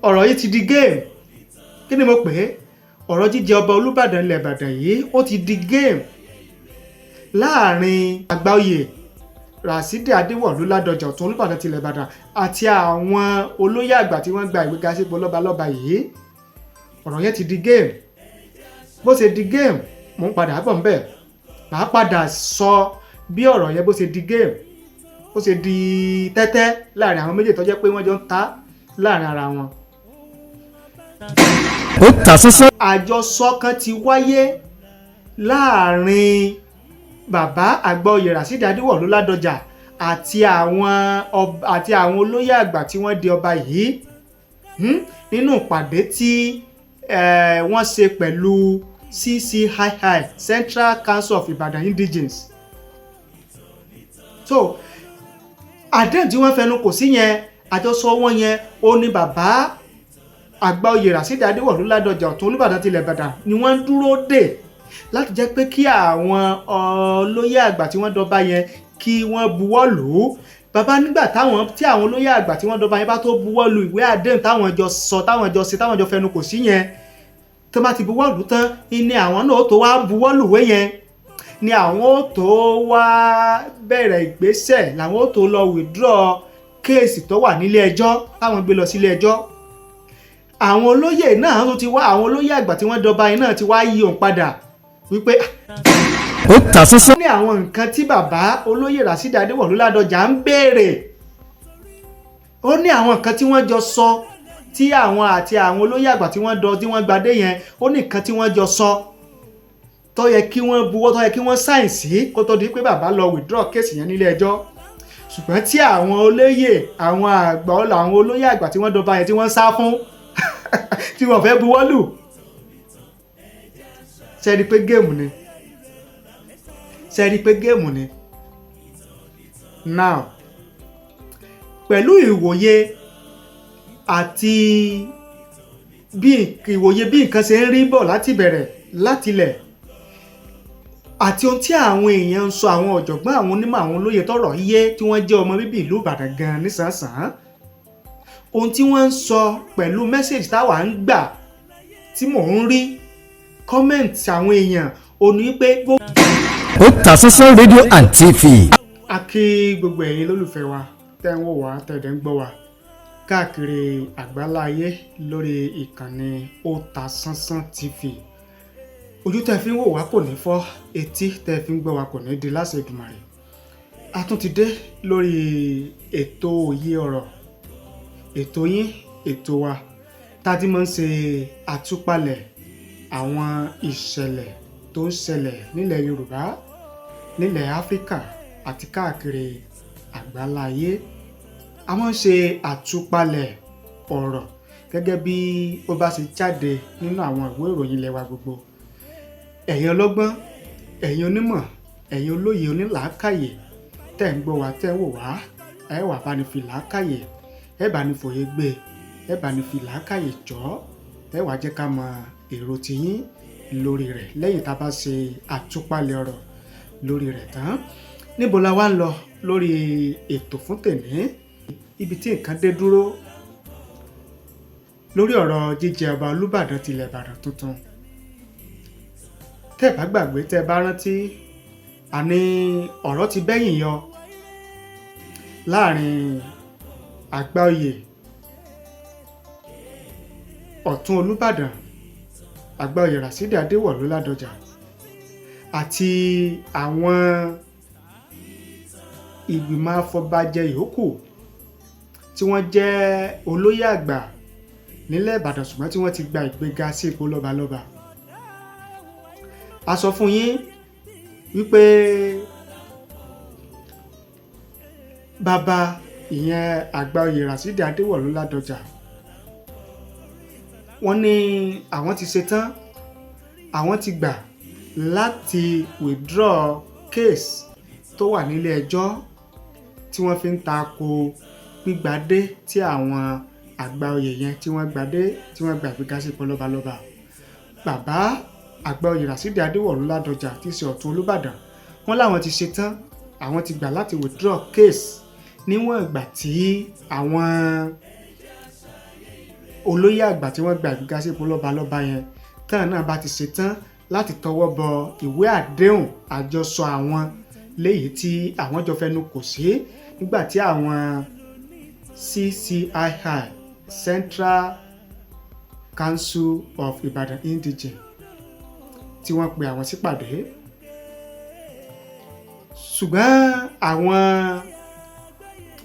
ọ̀rọ̀ yìí ti di game. Kí ni mo pè é? Ọ̀rọ̀ jíjẹ ọba Olúbàdàn ilẹ̀ Ìbàdàn yìí ó ti di game láàrin Àgbáoyè Rashidi Adéwọ̀lú Ládọjà Ọ̀tún Olúbàdàn tilẹ̀ Ìbàdàn àti àwọn olóyè àgbà tí wọ́n gba ìgbéga sípò lọ́balọ́ba yìí. Ọ̀rọ̀ yẹn ti di game. Bó ṣe di game, mò ń padà bọ̀ ńbẹ̀. Màá padà sọ bí ọ̀rọ̀ yẹn bó ṣe di game, bó ṣe di tẹ́tẹ́ láàrin àwọn méjì tó jẹ́ pé wọ́n jọ ń ta láàrin ara wọn. Ó ta sánsán. Àjọsọ kan ti wáyé láàrin bàbá Àgbáoyè Rashidi Adéwọ̀lú Ládọjà àti àwọn olóyè àgbà tí wọ́n di ọba yìí nínú ìpàdé tí wọ́n ṣe pẹ̀lú CCII Central Council of Ibadan Indigenes. So àdéhùn tí wọ́n fẹnu kò sí yẹn, àjọsọ wọn yẹn ó ní bàbá Àgbáoyè Rashidi Adéwọ̀lú Ládọjà Ọ̀tún Olúbàdàn tilẹ̀ Ìbàdàn ni wọ́n ń dúró dè láti jẹ́ pé kí àwọn olóyè àgbà tí wọ́n dọba yẹn kí wọ́n buwọ́ lù ú. Bàbá nígbà tí àwọn olóyè àgbà tí wọ́n dọba yẹn bá tó buwọ́ lù ìwé àdéhùn táwọn jọ sọ táwọn jọ fẹnu kò sí yẹn, tó bá ti buwọ́ lù tán ni àwọn náà tó wá buwọ́ lùwé yẹn, ni àwọn ó tó wá bẹ̀rẹ̀ ìgbésẹ̀, làwọn ó tó lọ withdraw kéèsì tó wà nílé ẹjọ́ táwọn gbé lọ sílé ẹjọ́. Àwọn olóyè náà tó ti wá, àwọn olóyè àgbà tí wọ́n dọba yẹn náà ti wá yí òun padà wípé ó ta sánsán. ní àwọn nǹkan tí bàbá olóyè Rashidi Adéwọ̀lú Ládọjà ń béèrè, ó ní àwọn nǹkan tí wọ́n jọ sọ tí àwọn àti àwọn olóyè àgbà tí wọ́n gbadé yẹn, ó ní nǹkan tí wọ́n jọ sọ tó yẹ kí wọ́n buwọ́, tó yẹ kí wọ́n sáìn sí kó tó di pé bàbá lọ withdraw kéèsì yẹn nílé ẹjọ́. Ṣùgbọ́n tí àwọn olóyè àgbà tí wọ́n dọba yẹn tí wọ́n sá fún tí wọ́n fẹ́ buwọ́ lù, ṣe rí pé géèmù ni. Now pẹ̀lú ìwòye àti bí nǹkan ṣe ń rí bọ̀ láti bẹ̀rẹ̀ látilẹ̀ àti ohun tí àwọn èèyàn ń sọ, àwọn ọ̀jọ̀gbọ́n, àwọn onímọ̀, àwọn olóyè tọ́rọ̀ yé tí wọ́n jẹ́ ọmọ bíbí ìlú Ìbàdàn gan nísànsán, ohun tí wọ́n ń sọ pẹ̀lú mẹ́sẹ̀jì táwa ń gbà tí mò ń rí kọ́mẹ̀ntì àwọn èèyàn ò ní pé Ó ta sánsán rédíò and TV. A kí gbogbo ẹ̀yin lólùfẹ́ wa tẹ́ ń wò wá tẹ̀dẹ̀ ń gbọ́ wa káàkiri àgbáláyé lórí ìkànnì Ó ta sánsán TV. Ojú tẹ́ fi ń wò wá kò ní fọ́, etí tẹ́ fi ń gbọ́ wa kò ní di láṣẹ Èdùmàrè. A tún ti dé lórí ètò òye ọ̀rọ̀, ètò yín, ètò wa tá a ti máa ń ṣe àtúpalẹ̀ àwọn ìṣẹ̀lẹ̀ tó ń ṣẹlẹ̀ nílẹ̀ Yorùbá, nílẹ̀ Áfíríkà àti káàkiri àgbáláyé. A máa ń ṣe àtúpalẹ̀ ọ̀rọ̀ gẹ́gẹ́ bí ó bá ṣe jáde nínú àwọn ìwé ìròyìn ilẹ̀ wa gbogbo. Ẹ̀yin ọlọ́gbọ́n, ẹ̀yin onímọ̀, ẹ̀yin olóye onílàákàyè tẹ́ ń gbọ́ wa, tẹ́ ń wò wá, ẹ wá bá ní fi làákàyè, ẹ bá ní fòye gbé, ẹ bá ní fi làákàyè jọ́, ẹ wá jẹ́ ká mọ èrò tiyín lórí rẹ̀ lẹ́yìn tá a bá ṣe àtúpalẹ̀ ọ̀rọ̀ lórí rẹ̀ tán. Níbo la wá ń lọ lórí ètò fún tèmi? Ibi tí nǹkan dé dúró lórí ọ̀rọ̀ jíjẹ ọba Olúbàdàn tilẹ̀ Ìbàdàn tuntun. Tẹ́ bá gbàgbé, tẹ́ bá rántí, àní ọ̀rọ̀ ti bẹ́yìn yọ láàrin Àgbáoyè Ọ̀tún Olúbàdàn Àgbáoyè Rashidi Adéwọ̀lú Ládọjà àti àwọn ìgbìmọ̀ afọbajẹ yòókù tí wọ́n jẹ́ olóyè àgbà nílẹ̀ Ìbàdàn ṣùgbọ́n tí wọ́n ti gba ìgbéga sí ipò lọ́balọ́ba. A sọ fún yín wípé bàbá ìyẹn Àgbáoyè Rashidi Adéwọ̀lú Ládọjà wọ́n ní àwọn ti ṣetán, àwọn ti gbà láti withdraw case tó wà nílé ẹjọ́ tí wọ́n fi ń tako gbígbadé tí àwọn Àgbáoyè yẹn tí wọ́n gba ìgbéga sí ipò lọ́balọ́ba. Bàbá Àgbáoyè Rashidi Adéwọ̀lú Ládọjà tí í ṣe Ọ̀tún Olúbàdàn wọ́n láwọn ti ṣetán, àwọn ti gbà láti withdraw case níwọ̀n ìgbà tí àwọn olóyè àgbà tí wọ́n gba ìgbéga sí ipò lọ́balọ́ba yẹn tán náà bá ti ṣetán láti tọwọ́ bọ ìwé àdéhùn àjọsọ àwọn léyìí tí àwọn jọ fẹnu kò sí nígbà tí àwọn CCII Central Council of Ibadan Indigene tí wọ́n pe àwọn sípàdé. Ṣùgbọ́n àwọn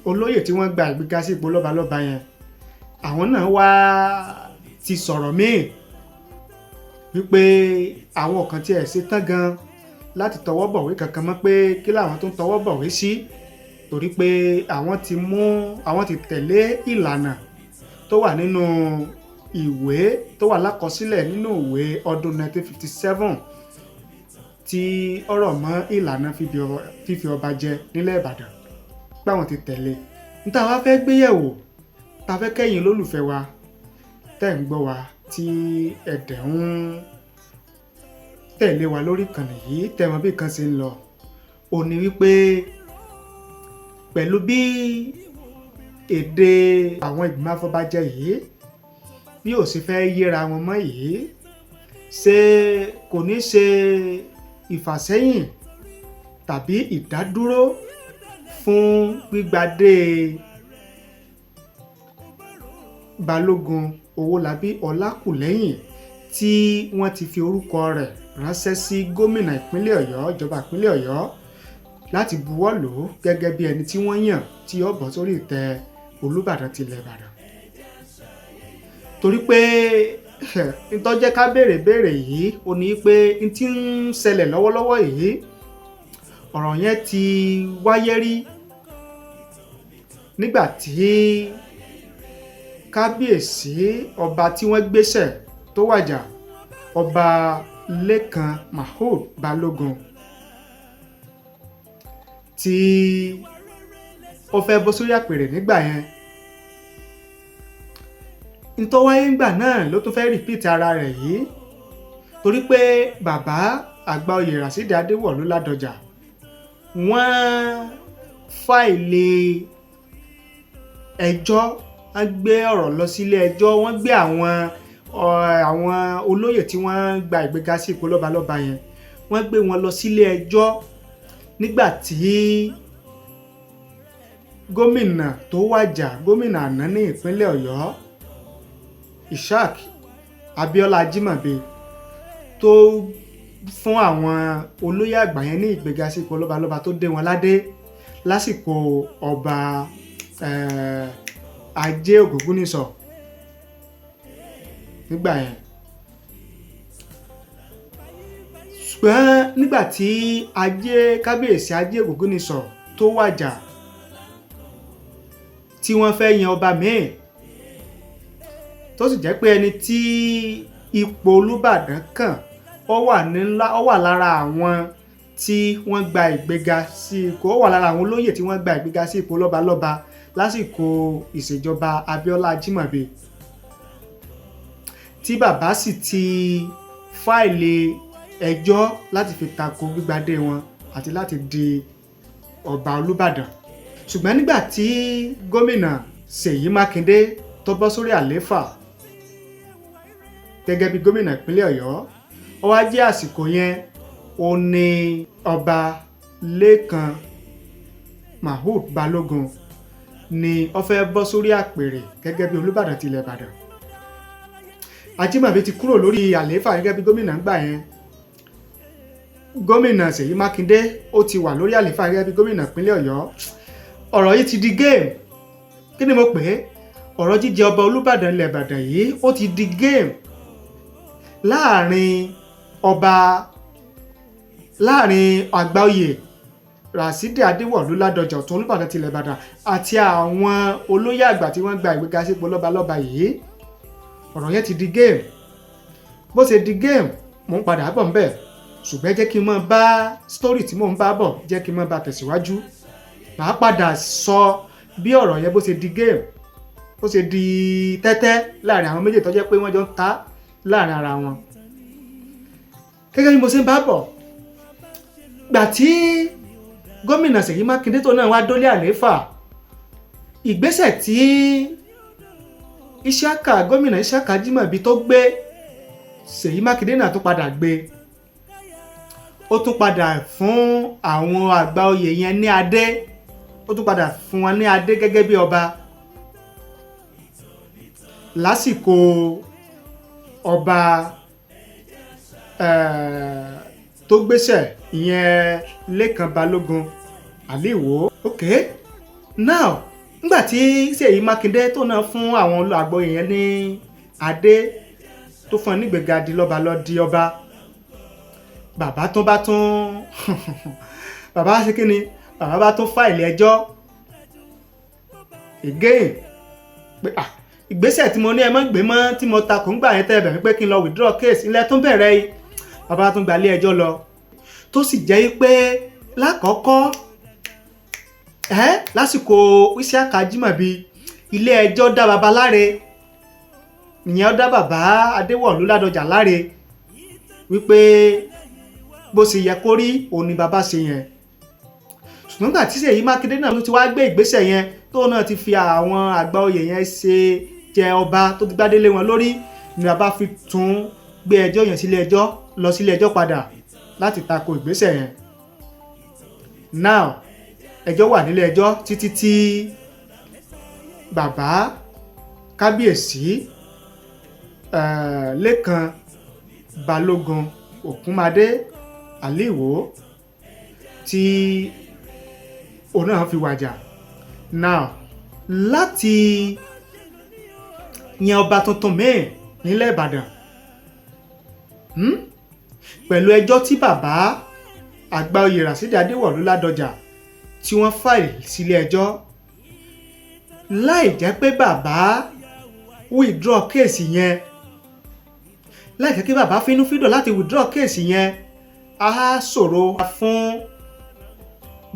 olóyè tí wọ́n gba ìgbéga sí ipò lọ́balọ́ba yẹn àwọn náà wá ti sọ̀rọ̀ míì wípé àwọn kan tiẹ̀ ṣe tán gan láti tọwọ́ bọ̀wé kankan mọ́ pé kí làwọn tó ń tọwọ́ bọ̀wé sí torí pé àwọn ti tẹ̀lé ìlànà tó wà nínú ìwé tó wà lákọsílẹ̀ nínú ìwé ọdún 1957 tí ọ̀rọ̀ mọ́ ìlànà fífi ọba jẹ nílẹ̀ Ìbàdàn pé àwọn ti tẹ̀lé níta wá fẹ́ gbéyẹ̀wò ta fẹ́ kẹ́yìn lólùfẹ́ wa tẹ́ ń gbọ́ wa tí ẹ̀dẹ̀ ń tẹ̀lé wa lórí ìkànnì yìí tẹ̀mọ́ bí kan ṣe ń lọ ò ní wípé pẹ̀lú bí èdè àwọn ìgbìmọ̀ afọbajẹ yìí bí ò sì fẹ́ yéra wọn mọ́ yìí ṣé kò ní ṣe ìfàsẹ́yìn tàbí ìdádúró fún gbígbadé Balógun Owólabí Ọlákùlẹ́yìn tí wọ́n ti fi orúkọ rẹ̀ ránṣẹ́ sí gómìnà ìpínlẹ̀ Ọ̀yọ́ ìjọba ìpínlẹ̀ Ọ̀yọ́ láti buwọ́ lù ú gẹ́gẹ́ bí ẹni tí wọ́n yàn tí ó bọ́ sórí ìtẹ́ Olúbàdàn tilẹ̀ Ìbàdàn. Torí pé ìtọ́jẹ́ ká béèrè yìí ó ní pé n tí ń ṣẹlẹ̀ lọ́wọ́lọ́wọ́ yìí ọ̀rọ̀ yẹn ti wáyé rí nígbà tí kábíyèsí ọba tí wọ́n gbéṣẹ̀ tó wàjà ọba Lékan Mahood Balógun tí ó fẹ́ bọ́ sórí àpèrè nígbà yẹn ntọ́wáyé ńgbà náà ló tún fẹ́ rìpíìtì ara rẹ̀ yìí torí pé bàbá àgbà oyè Rashidi Ladoja wọ́n fáìlì ẹjọ́ wọ́n gbé ọ̀rọ̀ lọ sílé ẹjọ́ wọ́n gbé àwọn olóyè tí wọ́n gba ìgbéga sí ipò lọ́balọ́ba yẹn wọ́n gbé wọn lọ sílé ẹjọ́ nígbà tí gómìnà tó wàjà gómìnà àná ní ìpínlẹ̀ Ọ̀yọ́ Ishaq Abiola Ajimobi tó fún àwọn olóyè àgbà yẹn ní ìgbéga sí ipò lọ́balọ́ba tó dé wọn ládé lásìkò ọba Ajé Ògúngúnnísọ̀ nígbà yẹn. Ṣùgbọ́n nígbà tí kábíyèsí Ajé Ògúngúnnísọ̀ tó wàjà tí wọ́n fẹ́ yan ọba míì tó sì jẹ́ pé ẹni tí ipò Olúbàdàn kàn ó wà lára àwọn tí wọ́n gba ìgbéga sí ipò ó wà lára àwọn olóyè tí wọ́n gba ìgbéga sí ipò lọ́balọ́ba lásìkò ìṣèjọba Abiola Ajimobi tí bàbá sì ti fáìlì ẹjọ́ láti fi tako gbígbadé wọn àti láti di ọba Olúbàdàn. Ṣùgbọ́n nígbà tí gómìnà Seyi Makinde tó bọ́ sórí àlééfà gẹ́gẹ́ bí gómìnà ìpínlẹ̀ Ọ̀yọ́ ó wá jẹ́ àsìkò yẹn ó ní ọba Lékan Mahood Balógun ni ó fẹ́ bọ́ sórí àpèrè gẹ́gẹ́ bí Olúbàdàn tilẹ̀ Ìbàdàn. Ajimobi ti kúrò lórí àlééfà gẹ́gẹ́ bí gómìnà ńgbà yẹn gómìnà Seyi Makinde ó ti wà lórí àlééfà gẹ́gẹ́ bí gómìnà ìpínlẹ̀ Ọ̀yọ́. Ọ̀rọ̀ yìí ti di game kí ni mo pè é ọ̀rọ̀ jíjẹ ọba Olúbàdàn ilẹ̀ Ìbàdàn yìí ó ti di game láàrin àgbáòye Rashidi Ladoja ọ̀tún Olúbàdàn tilẹ̀ Ìbàdàn àti àwọn olóyè àgbà tí wọ́n gba ìgbéga sípò lọ́balọ́ba yìí. Ọ̀rọ̀ yẹn ti di game bó ṣe di game mò ń padà bọ̀ ńbẹ̀ ṣùgbọ́n jẹ́ kí n máa bá story tí mò ń bá bọ̀ jẹ́ kí n máa bá tẹ̀síwájú. Màá padà sọ bí ọ̀rọ̀ yẹn bó ṣe di game bó ṣe di tẹ́tẹ́ láàrin àwọn méjèèjì tó jẹ́ pé wọ́n jọ ń ta láàrin ara wọn. Gẹ́gẹ́ bí mo ṣe ń bá bọ̀ gbà tí gómìnà Seyi Makinde tó náà wá dólé àlééfà ìgbésẹ̀ tí gómìnà Isiaka Jimobi tó gbé, Seyi Makinde náà tó padà gbé, ó tún padà fún àwọn àgbà oyè yẹn ní adé, ó tún padà fún wọn ní adé gẹ́gẹ́ bí ọba lásìkò ọba tó gbéṣẹ̀ ìyẹn Lékan Balógun Aliwo. Okay, now nígbà tí Seyi Makinde tó náà fún àwọn àgbà oyè yẹn ní adé, tó fún ẹ nígbèga di lọ́ba lọ di ọba, bàbá ṣe kí ni, bàbá bá tún fáìlì ẹjọ́ again pé ìgbésẹ̀ tí mo ní ẹ mọ́ gbé mọ́ tí mo takò ń gbà yẹn tẹ́ bẹ̀rẹ̀ pé kí n lọ withdraw case ilẹ̀ tún bẹ̀rẹ̀ yìí, bàbá tún gbalé ẹjọ́ lọ, tó sì jẹ́ pé lákọ̀ọ́kọ́ lásìkò Isiaka Jimobi ilé ẹjọ́ dá bàbá láre, ìyẹn ó dá bàbá Adéwọ̀lú Ládọjà láre wípé bó ṣe yẹ kó rí òun ni bàbá ṣe yẹn. Ṣùgbọ́n nígbà tí Seyi Makinde náà ti wá gbé ìgbésẹ̀ yẹn tó náà ti fi àwọn àgbà oyè yẹn ṣe jẹ ọba tó ti gbádélé wọn lórí, ni bàbá fi tún gbé ẹjọ́ yẹn lọ sílé ẹjọ́ padà láti tako ìgbésẹ̀ yẹn. Now ẹjọ́ wà nílé ẹjọ́ títí tí bàbá kábíyèsí Lékan Balógun Òkúnmadé Aliwo tí òun náà fi wàjà. Now láti yan ọba tuntun míì nílẹ̀ Ìbàdàn pẹ̀lú ẹjọ́ tí bàbá àgbà oyè Rashidi Adéwọ̀lú Ládọjà tí wọ́n fàìlì sílé ẹjọ́, láì jẹ́ pé bàbá withdraw case yẹn, láì jẹ́ pé bàbá fínúfíndọ̀ láti withdraw case yẹn, á ṣòro fún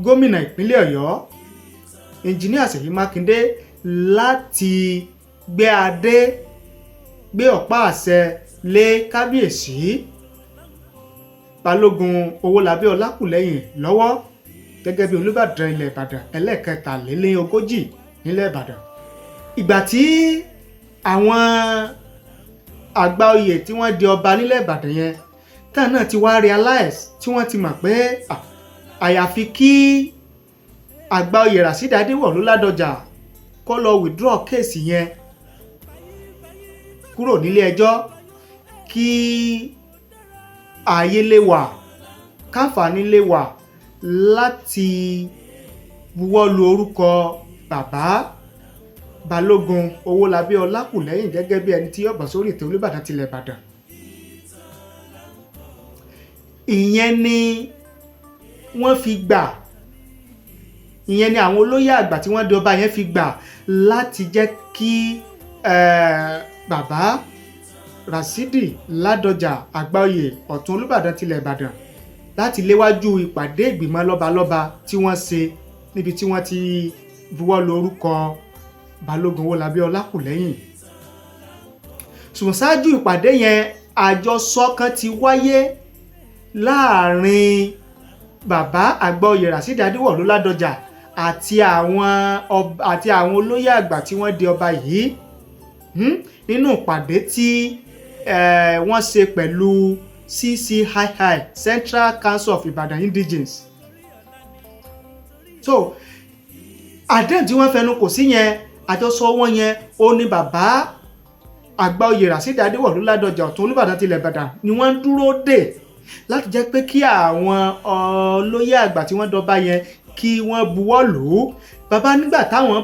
gómìnà ìpínlẹ̀ Ọ̀yọ́ engineer Seyi Makinde láti gbé ọ̀pá àṣẹ lé kábíyèsí Balógun Owólabí Ọlákùlẹ́yìn lọ́wọ́ gẹ́gẹ́ bí Olúbàdàn ilẹ̀ Ìbàdàn ẹlẹ́ẹ̀kẹtàlélógójì nílẹ̀ Ìbàdàn. Ìgbà tí àwọn àgbà oyè tí wọ́n di ọba nílẹ̀ Ìbàdàn yẹn táwọn náà ti wá realize, tí wọ́n ti mọ̀ pé àyàfi kí àgbà oyè Rashidi Adéwọ̀lú Ládọjà kó lọ withdraw case yẹn kúrò nílé ẹjọ́ kí ààyè lè wà, káǹfààní lè wà láti buwọ́lu orúkọ bàbá Balógun Owólabí Ọlákùlẹ́yìn gẹ́gẹ́ bí ẹni tí yóò bọ̀ sórí ìtẹ́ Olúbàdàn tilẹ̀ Ìbàdàn. Ìyẹn ni wọ́n fi gbà, ìyẹn ni àwọn olóyè àgbà tí wọ́n di ọba yẹn fi gbà láti jẹ́ kí bàbá Rashidi Ladoja Àgbáoyè Ọ̀tún Olúbàdàn tilẹ̀ Ìbàdàn láti léwájú ìpàdé ìgbìmọ̀ lọ́balọ́ba tí wọ́n ṣe níbi tí wọ́n ti buwọ́lu orúkọ Balógun Owólabí Ọlákùlẹ́yìn. Ṣùgbọ́n ṣáájú ìpàdé yẹn àjọsọ kan ti wáyé láàrin bàbá Àgbáoyè Rashidi Adéwọ̀lú Ládọjà àti àwọn olóyè àgbà tí wọ́n di ọba yìí nínú ìpàdé tí wọ́n ṣe pẹ̀lú CCII Central Council of Ibadan Indigenes. So àdéhùn tí wọ́n fẹnu kò sí yẹn, àjọsọ wọn yẹn ó ní bàbá Àgbáoyè Rashidi Adéwọ̀lú Ládọjà Ọ̀tún Olúbàdàn tilẹ̀ Ìbàdàn ni wọ́n ń dúró dè láti jẹ́ pé kí àwọn olóyè àgbà tí wọ́n dọba yẹn kí wọ́n buwọ́ lù ú. Bàbá nígbà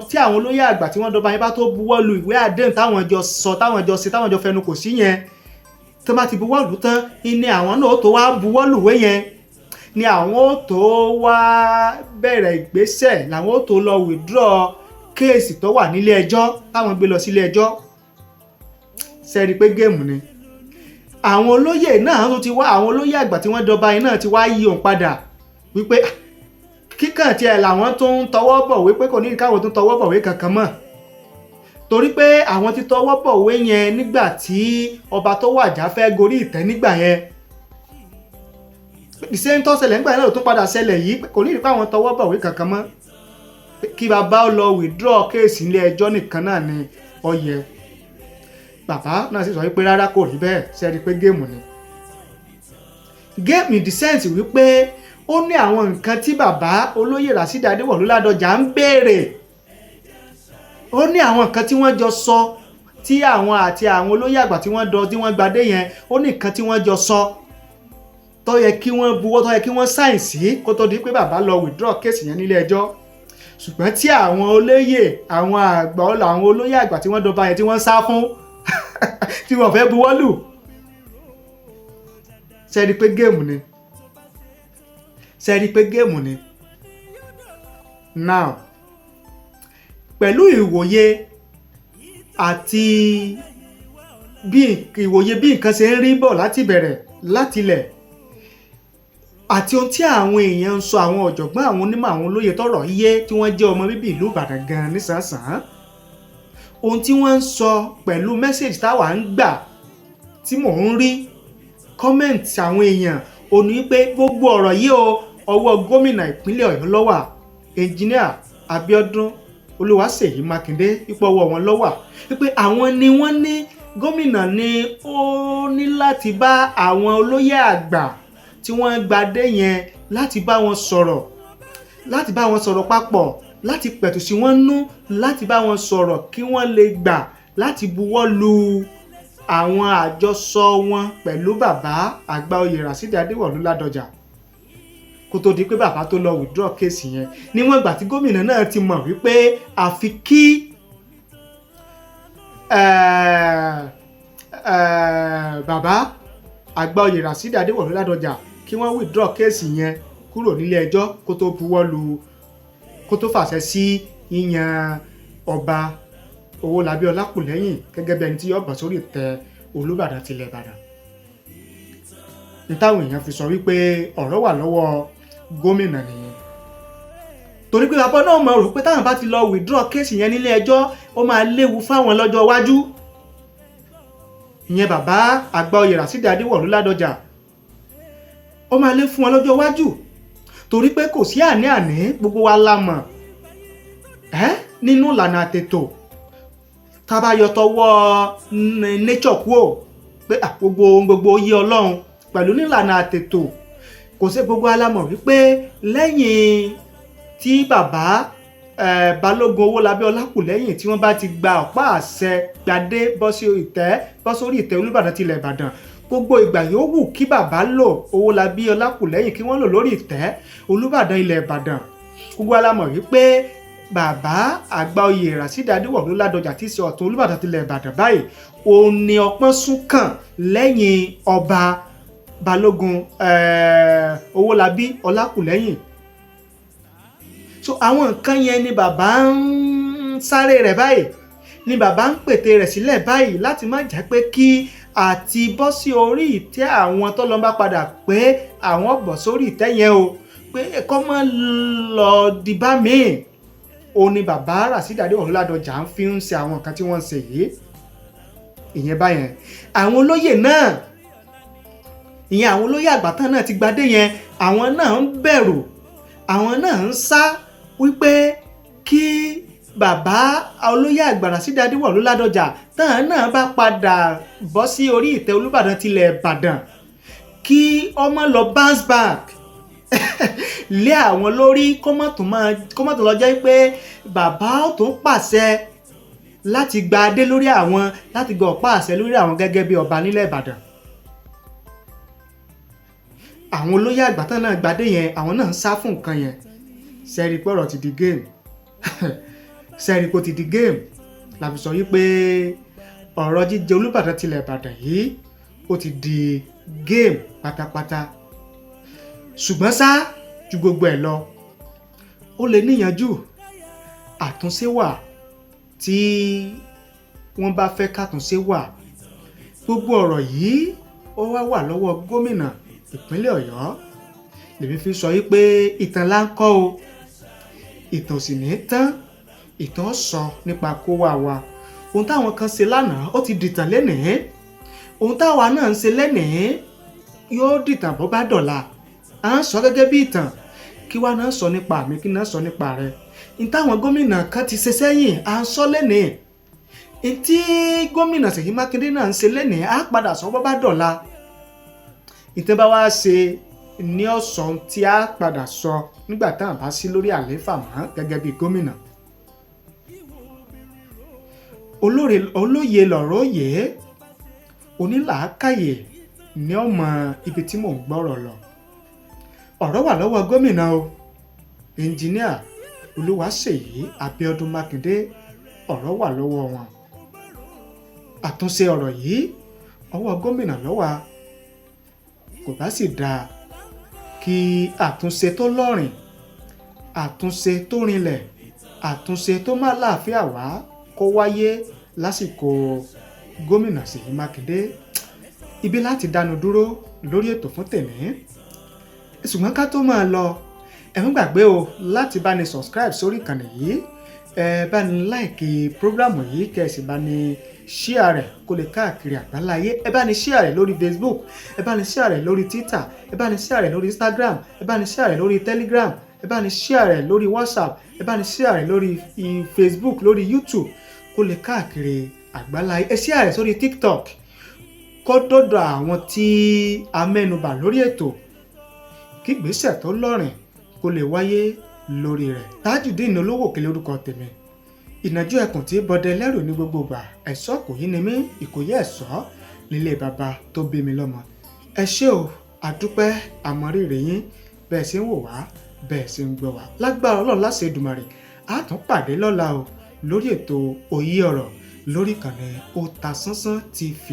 tí àwọn olóyè àgbà tí wọ́n dọba yẹn bá tó buwọ́ lù ìwé àdéhùn táwọn jọ fẹnu kò sí yẹn, tó bá ti buwọ́ lù tán ni àwọn náà tó wá buwọ́ lùwé yẹn, ni àwọn ó tó wá bẹ̀rẹ̀ ìgbésẹ̀, làwọn ó tó lọ withdraw kéèsì tó wà nílé ẹjọ́ táwọn gbé lọ sílé ẹjọ́. Sẹ́rí pé géèmù ni. Àwọn olóyè náà tó ti wá, àwọn olóyè àgbà tí wọ́n dọba yẹn náà ti wá yí òun padà wípé kíkàn tiẹ̀ làwọn tó ń tọwọ́ bọ̀wé pé kò ní káwọn tó ń tọwọ́ bọ̀wé kankan mọ́, torí pé àwọn ti tọwọ́ bọ̀wé yẹn nígbà tí ọba tó wàjà fẹ́ gorí ìtẹ́ nígbà yẹn. ìṣe ń tó ṣẹlẹ̀ nígbà yẹn náà tó padà ṣẹlẹ̀ yìí kò ní káwọn tọwọ́ bọ̀wé kankan mọ́. kí bàbá lọ withdraw kéèsì ilé ẹjọ́ nìkan náà ni ó yẹ. Bàbá náà sì sọ wípé rárá kò rí bẹ́ẹ̀, ṣe rí pé géèmù ni. Game in the sense wípé ó ní àwọn nǹkan tí bàbá olóyè Rashidi Ladoja ń béèrè. Ó ní àwọn nǹkan tí wọ́n jọ sọ tí àwọn àti àwọn olóyè àgbà tí wọ́n gbadé yẹn, ó ní nǹkan tí wọ́n jọ sọ tó yẹ kí wọ́n buwọ́, tó yẹ kí wọ́n sáìn sí kó tó di pé bàbá lọ withdraw kéèsì yẹn nílé ẹjọ́. Ṣùgbọ́n tí àwọn olóyè àwọn olóyè àgbà tí wọ́n dọba yẹn tí wọ́n sá fún tí wọ́n fẹ́ buwọ́ lù, ṣe rí pé géèmù ni. Ṣe rí pé géèmù ni. Now pẹ̀lú ìwòye àti bí nǹkan ṣe ń rí bọ̀ láti bẹ̀rẹ̀ láti ilẹ̀, àti ohun tí àwọn èèyàn ń sọ, àwọn ọ̀jọ̀gbọ́n, àwọn onímọ̀, àwọn olóye tọ́rọ̀ yé tí wọ́n jẹ́ ọmọ bíbí ìlú Ìbàdàn gan nísànsán, ohun tí wọ́n ń sọ pẹ̀lú mẹ́sẹ̀jì táwa ń gbà tí mò ń rí kọ́mẹ̀ntì àwọn èèyàn, ó ní pé gbogbo ọ̀rọ̀ yìí ọwọ́ gómìnà ìpínlẹ̀ Ọ̀yọ́ ló wà, ẹnjìníà Abíọ́dún Seyi Makinde, ipò ọwọ́ wọn ló wà, wípé àwọn ni wọ́n ní gómìnà ni ó ní láti bá àwọn olóyè àgbà tí wọ́n gbadé yẹn láti bá wọn sọ̀rọ̀ papọ̀, láti pẹ̀tù sí wọn nú, láti bá wọn sọ̀rọ̀ kí wọ́n lè gbà láti buwọ́ lu àwọn àjọsọ wọn pẹ̀lú bàbá Àgbàoyè Rashidi Ladoja kó tó di pé bàbá tó lọ withdraw kéèsì yẹn. Níwọ̀n ìgbà tí gómìnà náà ti mọ̀ wípé àfi kí bàbá Àgbàoyè Rashidi Ladoja kí wọ́n withdraw kéèsì yẹn kúrò nílé ẹjọ́ kó tó buwọ́ lu, kó tó fàṣẹ sí yíyan ọba Owólabí Ọlákùlẹ́yìn gẹ́gẹ́ bí ẹni tí yóò bọ̀ sórí ìtẹ́ Olúbàdàn tilẹ̀ Ìbàdàn. Ní táwọn èèyàn fi sọ wípé ọ̀rọ̀ wà lọ́wọ́ gómìnà nìyẹn. Torí pé bàbá náà mọ̀ rò pé táwọn bá ti lọ withdraw kéèsì yẹn nílé ẹjọ́ ó máa léwu fáwọn lọ́jọ́ iwájú. Ìyẹn bàbá Àgbàoyè Rashidi Ladoja ó máa lé fún wọn lọ́jọ́ iwájú, torí pé kò sí àní-àní, gbogbo wa la mọ̀ nínú ìlànà àtètò tá bá yọ tọwọ́ nature kúò pé gbogbo yé Ọlọ́run pẹ̀lú nílànà àtètò, kò sí gbogbo alámọ̀ wípé lẹ́yìn tí bàbá Balógun Owólabí Ọlákùlẹ́yìn tí wọ́n bá ti gba ọ̀pá àṣẹ gbadé bọ́ sórí ìtẹ́ Olúbàdàn tilẹ̀ Ìbàdàn, gbogbo ìgbà yòówù kí bàbá lò Owólabí Ọlákùlẹ́yìn kí wọ́n lò lórí ìtẹ́ Olúbàdàn ilẹ̀ Ìbàdàn, gbogbo alámọ̀ wípé bàbá Àgbàoyè Rashidi Ladoja tí í ṣe ọ̀tún Olúbàdàn tilẹ̀ Ìbàdàn báyìí òun ni ọpọ́n sún kàn lẹ́yìn ọba Balógun Owólabí Ọlákùlẹ́yìn. So àwọn nǹkan yẹn ni bàbá ń sáré rẹ̀ báyìí, ni bàbá ń pète rẹ̀ sílẹ̀ báyìí láti má jẹ́ pé kí àti bọ́ sí orí ìtẹ́ àwọn tó lọ bá padà pé àwọn bọ̀ sórí ìtẹ́ yẹn o, pé kọ́ mọ́ lọ di bá mi. Òun ni bàbá Rashidi Ladoja ń fi ń ṣe àwọn nǹkan tí wọ́n ń ṣe yìí. Ìyẹn báyẹn àwọn olóyè náà, ìyẹn àwọn olóyè àgbàtàn náà ti gbadé yẹn, àwọn náà ń bẹ̀rù, àwọn náà ń sá wípé kí bàbá olóyè àgbà Rashidi Ladoja tán náà bá padà bọ́ sí orí ìtẹ́ Olúbàdàn tilẹ̀ Ìbàdàn kí ọmọ lọ bounce back lé àwọn lórí, kó má tún lọ jẹ́ pé bàbá ó tún pàṣẹ láti gba adé lórí àwọn, láti gba ọ̀pá àṣẹ lórí àwọn gẹ́gẹ́ bí ọba nílẹ̀ Ìbàdàn. Àwọn olóyè àgbàtàn náà gbadé yẹn, àwọn náà ń sá fún nǹkan yẹn. Sẹ́rí pé ọ̀rọ̀ ti di game sẹ́rí pé ó ti di game la fi sọ wípé ọ̀rọ̀ jíjẹ Olúbàdàn tilẹ̀ Ìbàdàn yìí ó ti di game pátápátá. Ṣùgbọ́n ṣá ju gbogbo ẹ̀ lọ, ó lè níyànjú, àtúnṣe wà tí wọ́n bá fẹ́ kàtúnṣe wà. Gbogbo ọ̀rọ̀ yìí ó wà lọ́wọ́ gómìnà ìpínlẹ̀ Ọ̀yọ́. Lèmi fi sọ wípé ìtàn là ń kọ́ o, ìtàn sì ní tán, ìtàn sọ nípa kó wà wa. Ohun táwọn kan ṣe lánàá ó ti dìtàn lénìí, ohun táwa náà ń ṣe lénìí yóò dìtàn bó bá dọ̀la. À ń sọ gẹ́gẹ́ bí ìtàn, kí wá náà sọ nípa mi, kí náà sọ nípa rẹ. ní táwọn gómìnà kan ti ṣe sẹ́yìn à ń sọ lẹ́nìí, ní tí gómìnà Seyi Makinde náà ń ṣe lẹ́nìí á padà sọ bọ́ bá dọ̀la, ìtẹ́ bá wá ṣe ní ọ̀sán tí a padà sọ nígbà tá à bá sí lórí àlééfà mọ́ gẹ́gẹ́ bí gómìnà. olóye lọ̀rọ̀ yé, onílàákàyè ní ọmọ ibi tí mò ń gbọ́rọ̀ lọ. ọ̀rọ̀ wà lọ́wọ́ gómìnà o, ẹnjìníà Olúwaṣèyí Abíọ́dún Mákindé, ọ̀rọ̀ wà lọ́wọ́ wọn. àtúnṣe ọ̀rọ̀ yìí ọwọ́ gómìnà ló wà. kò bá sì dáa kí àtúnṣe tó lọ́rìn, àtúnṣe tó rinlẹ̀, àtúnṣe tó má láàfíà wá kó wáyé lásìkò gómìnà Seyi Makinde. ibi láti dánu dúró lórí ètò fún tèmi, ṣùgbọ́n ká tó máa lọ, ẹ má gbàgbé o láti bá ní subscribe sórí ìkànnì yìí, ẹ bá ní láìkì prógrámù yìí, kẹ́sì bá ní share rẹ̀ kó lè káàkiri àgbáláyé, ẹ bá ní share rẹ̀ lórí Facebook, ẹ bá ní share rẹ̀ lórí Twitter, ẹ bá ní share rẹ̀ lórí Instagram, ẹ bá ní share rẹ̀ lórí Telegram, ẹ bá ní share rẹ̀ lórí WhatsApp, ẹ bá ní share rẹ̀ lórí Facebook, lórí YouTube, kó lè káàkiri àgbáláyé. ẹ share rẹ̀ sórí TikTok kó dọ́dọ̀ àwọn tí a mẹ́nubà lórí ètò, kí ìgbésẹ̀ tó lọ́rìn kó lè wáyé lórí rẹ̀. Tajudeen Olówó Òkèlè orúkọ tèmi, ìnàjú ẹkùn tí bọdẹ lẹ́rù ní gbogbo ìgbà, ẹ̀ṣọ́ kò yí ni mí, ìkòyí ẹ̀ṣọ́ nílé bàbá tó bí mi lọ́mọ. ẹ ṣé o, àdúpẹ́ àmọrírì yín bẹ́ẹ̀ ṣe ń wò wá, bẹ́ẹ̀ ṣe ń gbọ́ wá. lágbára Ọlọ́run láṣẹ Èdùmàrè, a tún pàdé lọ́la o lórí ètò òye ọ̀rọ̀ lórí ìkànnì Otasansan TV.